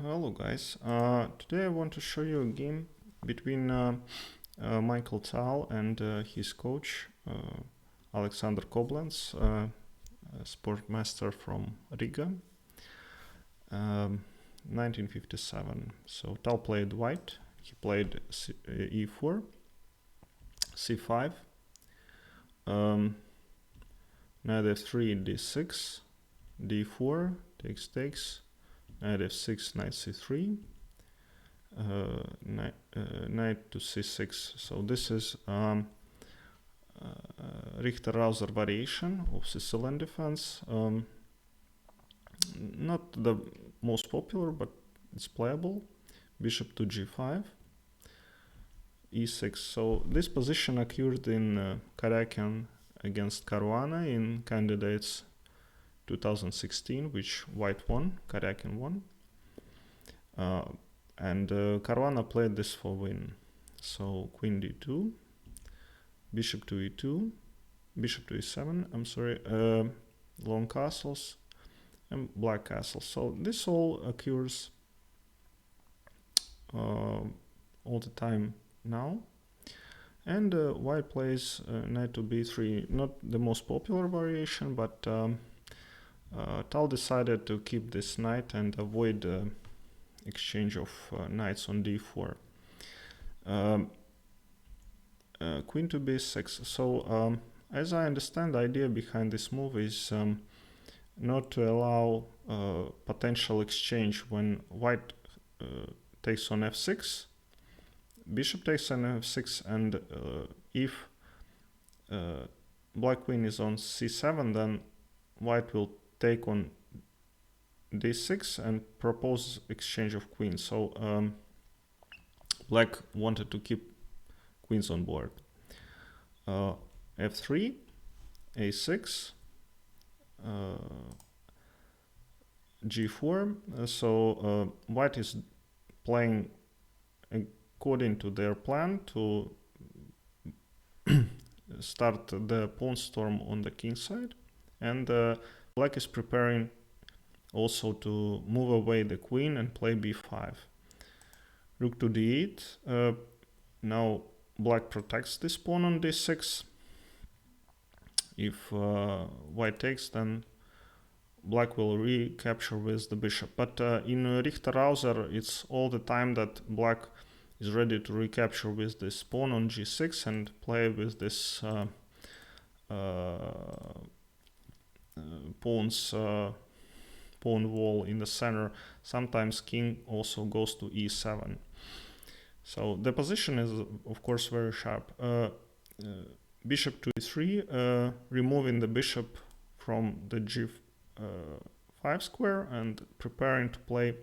Hello guys, today I want to show you a game between Michael Tal and his coach Alexander Koblenz, a sportmaster from Riga, 1957. So Tal played white, he played e4, c5, Nd3 d6, d4, takes, Rf6 Nc3, knight to c6. So this is Richter-Rauser variation of Sicilian defense. Not the most popular, but it's playable. Bishop to g5, e6. So this position occurred in Karakin against Caruana in candidates 2016, which white won, Karakin won. And Caruana played this for win. So queen d2, bishop to e2, bishop to e7, I'm sorry, long castles and black castles. So this all occurs all the time now. And white plays knight to b3, not the most popular variation, but Tal decided to keep this knight and avoid exchange of knights on d4. Queen to b6. So as I understand, the idea behind this move is not to allow potential exchange when white takes on f6, bishop takes on f6, and if black queen is on c7, then white will take on d6 and propose exchange of queens. So black wanted to keep queens on board. f3, a6, g4. So white is playing according to their plan to start the pawn storm on the king side, and black is preparing also to move away the queen and play b5. Rook to d8. Now black protects this pawn on d6. If white takes, then black will recapture with the bishop. But in Richter-Rauser, it's all the time that black is ready to recapture with this pawn on g6 and play with this pawn wall in the center. Sometimes king also goes to e7. So the position is of course very sharp. Bishop to e3, removing the bishop from the g5 square and preparing to play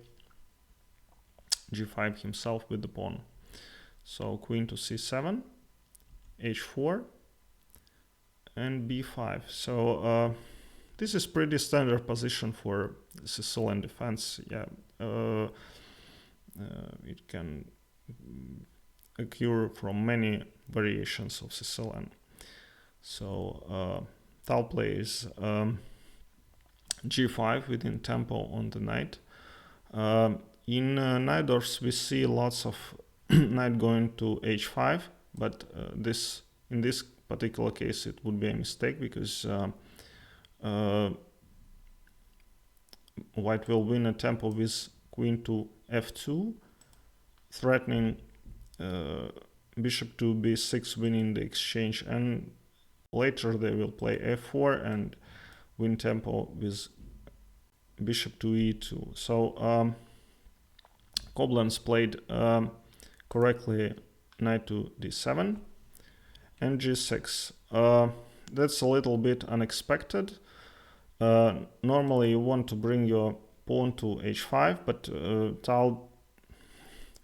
g5 himself with the pawn. So queen to c7, h4, and b5. So this is pretty standard position for Sicilian defense. Yeah, it can occur from many variations of Sicilian. So Tal plays g5 within tempo on the knight. In Najdorfs we see lots of knight going to h5, but in this particular case it would be a mistake, because white will win a tempo with queen to f2, threatening bishop to b6, winning the exchange, and later they will play f4 and win tempo with bishop to e2. So Koblenz played correctly knight to d7 and g6. That's a little bit unexpected. Normally you want to bring your pawn to h5, but Tal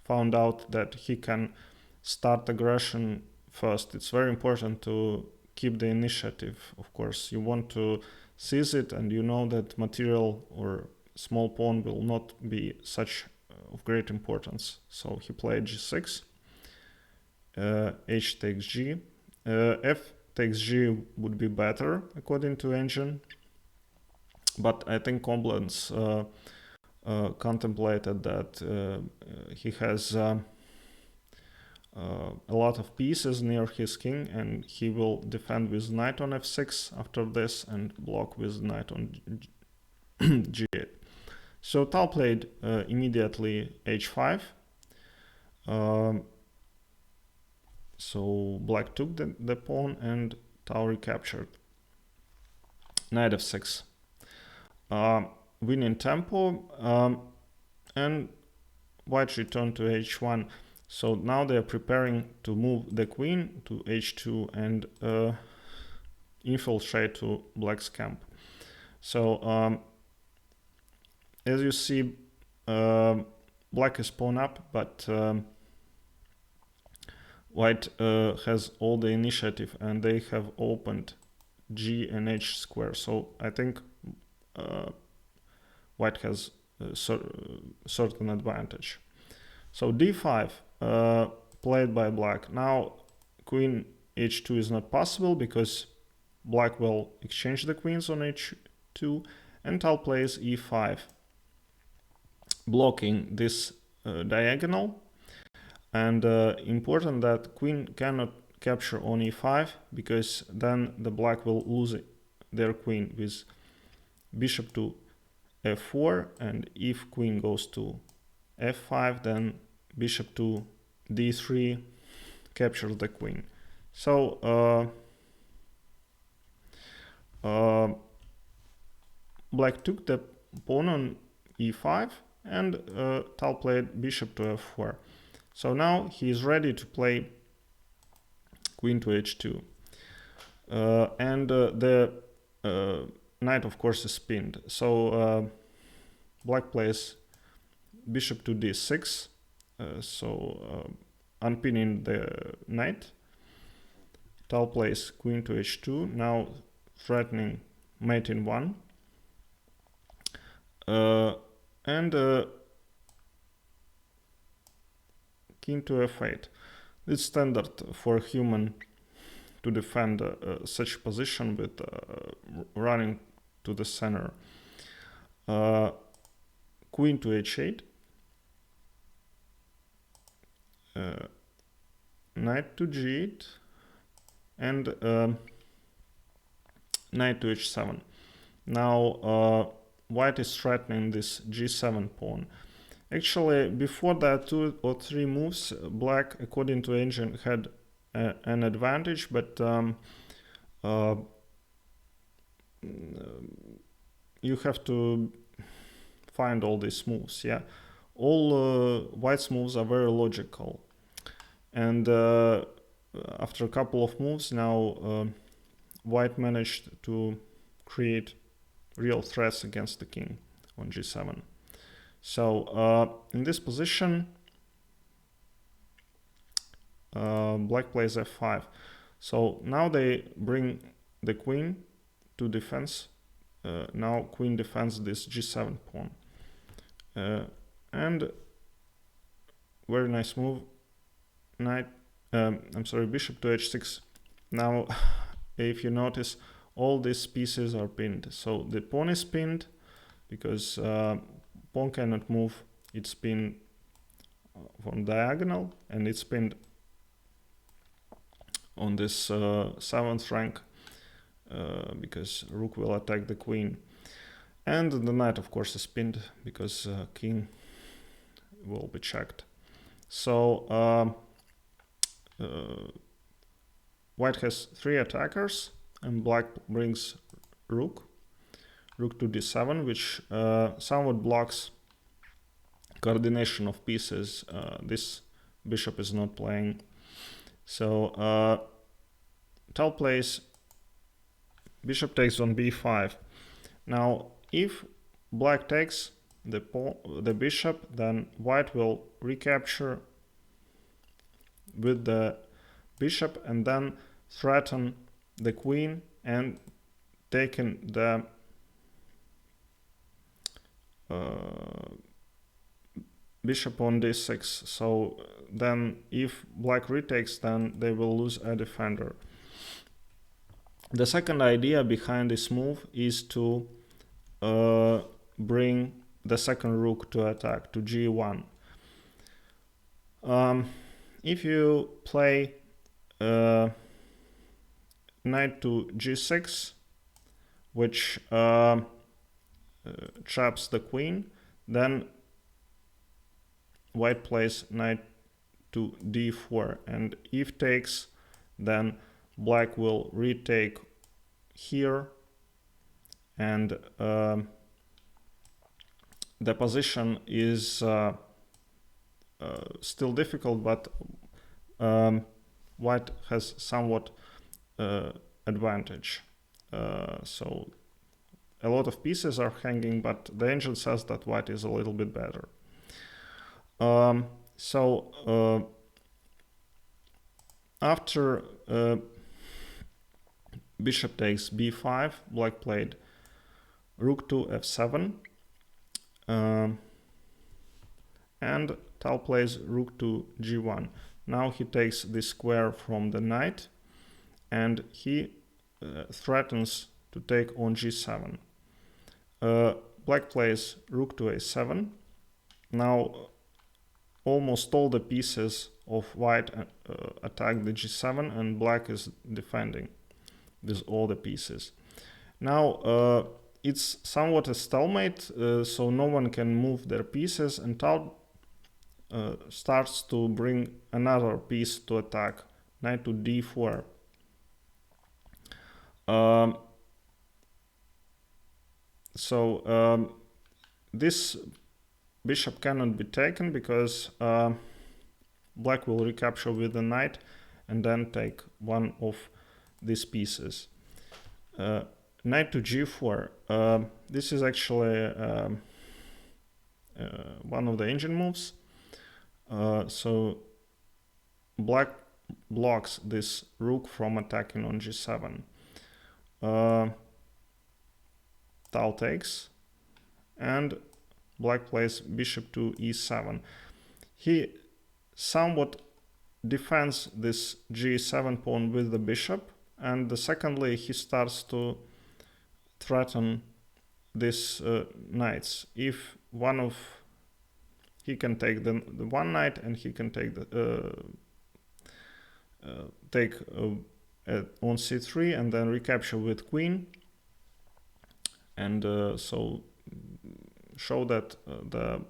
found out that he can start aggression first. It's very important to keep the initiative. Of course, you want to seize it, and you know that material or small pawn will not be such of great importance. So he played g6, h takes g, f takes g would be better according to engine, but I think Koblenz contemplated that he has a lot of pieces near his king, and he will defend with knight on f6 after this and block with knight on g8. So Tal played immediately h5. So black took the pawn and Tal recaptured. Knight f6. Winning tempo, and white returned to h1. So now they are preparing to move the queen to h2 and infiltrate to black's camp. So as you see, black is pawn up, but white has all the initiative, and they have opened g and h square. So I think white has a certain advantage. So d5 played by black. Now queen h2 is not possible because black will exchange the queens on h2, and Tal plays e5, blocking this diagonal. And important that queen cannot capture on e5, because then the black will lose their queen with bishop to f4, and if queen goes to f5, then bishop to d3 captures the queen. So black took the pawn on e5, and Tal played bishop to f4. So now he is ready to play queen to h2. And the knight, of course, is pinned. So black plays bishop to d6, unpinning the knight. Tal plays queen to h2, now threatening mate in 1. And king to f8. It's standard for a human to defend such a position with running to the center. Queen to h8. Knight to g8. And knight to h7. Now white is threatening this g7 pawn. Actually, before that 2 or 3 moves, black, according to engine, had an advantage, but you have to find all these moves. Yeah, all white's moves are very logical, and after a couple of moves, now white managed to create real threats against the king on g7. So in this position, black plays f5. So now they bring the queen to defense. Now queen defends this g7 pawn. And very nice move. Bishop to h6. Now, if you notice, all these pieces are pinned. So the pawn is pinned because pawn cannot move. It's pinned from diagonal, and it's pinned on this 7th rank because rook will attack the queen. And the knight, of course, is pinned because king will be checked. So white has 3 attackers, and black brings rook to d7, which somewhat blocks coordination of pieces. This bishop is not playing. So Tal plays bishop takes on b5. Now, if black takes the bishop, then white will recapture with the bishop and then threaten the queen and taking the bishop on d6. So then if black retakes, then they will lose a defender. The second idea behind this move is to bring the second rook to attack to g1. If you play knight to g6, which traps the queen, then white plays knight to d4, and if takes, then black will retake here, and the position is still difficult, but white has somewhat advantage. So a lot of pieces are hanging, but the engine says that white is a little bit better. After bishop takes b5, black played rook to f7, and Tal plays rook to g1. Now he takes this square from the knight, and he threatens to take on g7. Black plays rook to a7. Now almost all the pieces of white attack the g7, and black is defending with all the pieces. Now it's somewhat a stalemate, so no one can move their pieces, and Tal starts to bring another piece to attack, knight to d4. This bishop cannot be taken because black will recapture with the knight and then take one of these pieces. Knight to g4. This is actually one of the engine moves. So black blocks this rook from attacking on g7. Tal takes, and black plays bishop to e7. He somewhat defends this g7 pawn with the bishop, and secondly he starts to threaten these knights. If one of he can take the one knight, and he can take the on c3 and then recapture with queen, and so show that the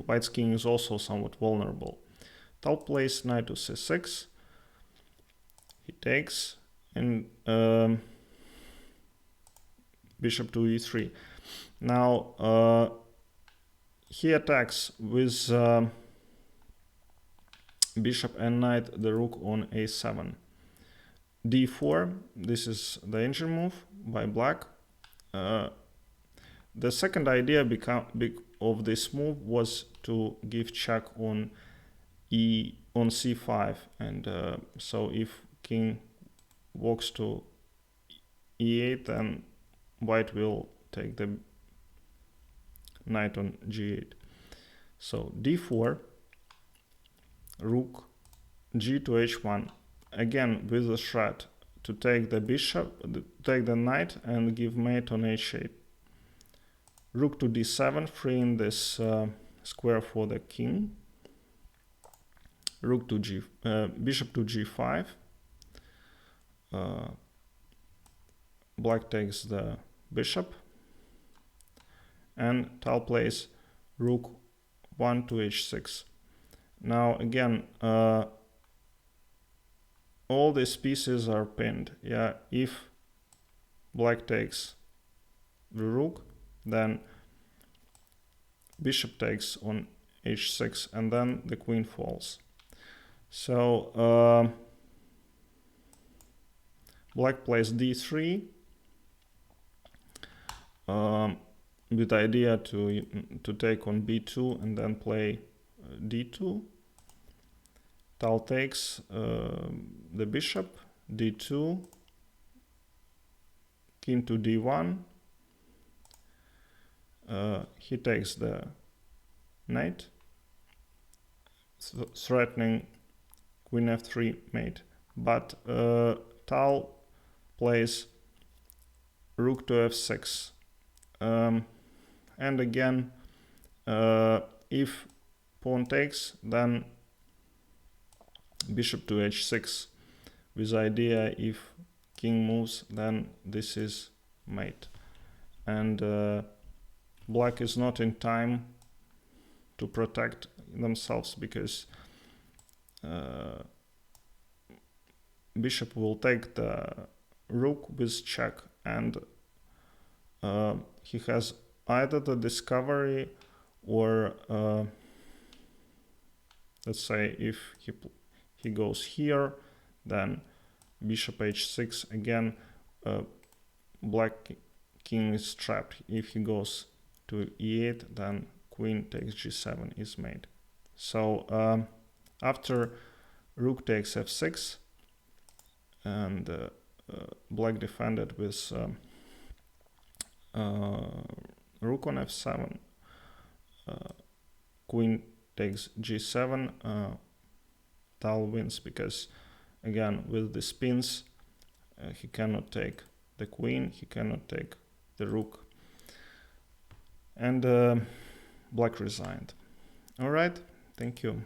white's king is also somewhat vulnerable. Tal plays knight to c6. He takes, and bishop to e3. Now he attacks with bishop and knight the rook on a7. d4, this is the engine move by black. The second idea of this move was to give check on c5, and so if king walks to e8, then white will take the knight on g8. So d4, rook, g to h1, again with the threat to take the bishop, take the knight and give mate on h8. Rook to d7, freeing this square for the king. Rook to bishop to g5. Black takes the bishop, and Tal plays rook 1 to h6. Now again, all these pieces are pinned. Yeah, if black takes the rook, then bishop takes on h6, and then the queen falls. So black plays d3 with the idea to take on b2 and then play d2. Tal takes the bishop, d2, king to d1. He takes the knight, threatening queen f3 mate. But Tal plays rook to f6. and again, if pawn takes, then bishop to h6, with idea if king moves, then this is mate. And black is not in time to protect themselves, because bishop will take the rook with check, and he has either the discovery or let's say if he goes here, then bishop h6 again, black king is trapped. If he goes to e8, then queen takes g7 is made. So after rook takes f6 and black defended with rook on f7, queen takes g7, Tal wins, because again with the spins he cannot take the queen, he cannot take the rook, and black resigned. All right, thank you.